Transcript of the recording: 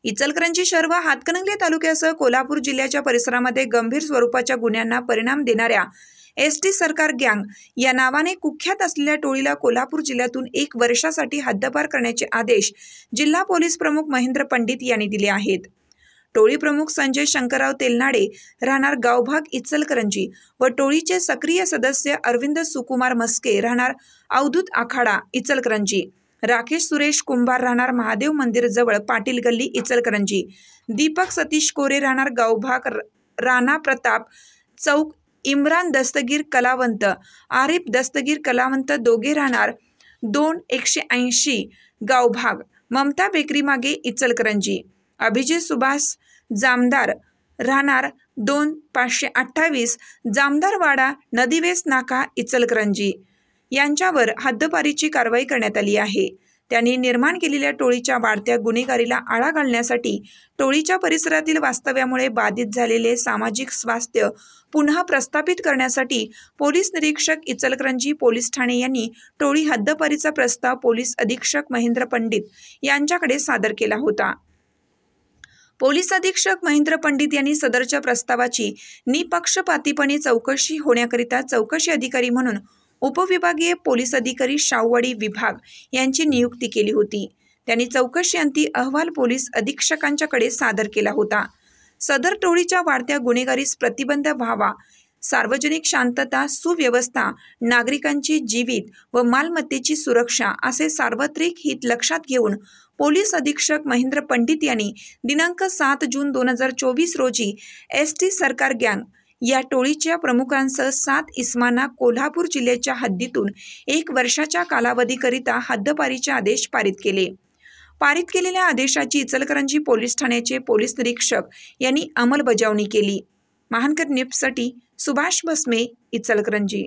इचलकरंजी शहर व हातकणंगले तालुक्यासह कोल्हापूर जिल्ह्याच्या परिसरामध्ये गंभीर स्वरूपाच्या गुन्ह्यांना परिणाम देणाऱ्या एसटी सरकार गँग या नावाने कुख्यात असलेल्या टोळीला कोल्हापूर जिल्ह्यातून 1 वर्षासाठी हद्दपार करण्याचे आदेश जिल्हा पोलीस प्रमुख महेंद्र पंडित यांनी दिले आहेत। टोळी प्रमुख संजय शंकरराव तेलनाडे राहणार गावभाग इचलकरंजी व टोळीचे सक्रिय सदस्य अरविंद सुकुमार मस्के राहणार अवधूत आखाडा इचलकरंजी, राकेश सुरेश कुंभार राहणार महादेव मंदिर जवळ पाटील गल्ली इचलकरंजी, दीपक सतीश कोरे राहणार गावभाग राणा प्रताप चौक, इम्रान दस्तगीर कलावंत, आरिफ दस्तगीर कलावंत दोघे राहणार 2-180 गावभाग ममता बेकरी मागे इचलकरंजी, अभिजित सुभाष जामदार राहणार 2-528 जामदारवाडा नदीवेस नाका इचलकरंजी यांच्यावर हद्दपारीची कारवाई करण्यात आली आहे। त्यांनी निर्माण केलेल्या टोळीच्या वाढत्या गुन्हेगारीला आळा घालण्यासाठी टोळीच्या परिसरातील वास्तव्यामुळे बाधित झालेले सामाजिक स्वास्थ्य पुन्हा प्रस्थापित करण्यासाठी पोलीस निरीक्षक इचलकरंजी पोलीस ठाणे यांनी टोळी हद्दपारीचा प्रस्ताव पोलीस अधीक्षक महेंद्र पंडित यांच्याकडे सादर केला होता। पोलीस अधीक्षक महेंद्र पंडित यांनी सदरच्या प्रस्तावाची निपक्षपातीपणे चौकशी होण्याकरिता चौकशी अधिकारी म्हणून उपविभागीय पोलीस अधिकारी शाहूवाडी विभाग यांची नियुक्ती केली होती। त्यांनी चौकशी अंती अहवाल पोलीस अधीक्षकांच्याकडे सादर केला होता। सदर टोळीच्या वाढत्या गुन्हेगारीस प्रतिबंध व्हावा, सार्वजनिक शांतता सुव्यवस्था, नागरिकांची जीवित व मालमत्तेची सुरक्षा असे सार्वत्रिक हित लक्षात घेऊन पोलीस अधीक्षक महेंद्र पंडित यांनी दिनांक 7 जून 2024 रोजी एसटी सरकार गँग या टोळीच्या प्रमुखांसह 7 इसमांना कोल्हापूर जिल्ह्याच्या हद्दीतून 1 वर्षाच्या कालावधीकरिता हद्दपारीचे आदेश पारित केले। पारित केलेल्या आदेशाची इचलकरंजी पोलीस ठाण्याचे पोलीस निरीक्षक यांनी अंमलबजावणी केली। महानकर न्यूजसाठी सुभाष भस्मे, इचलकरंजी।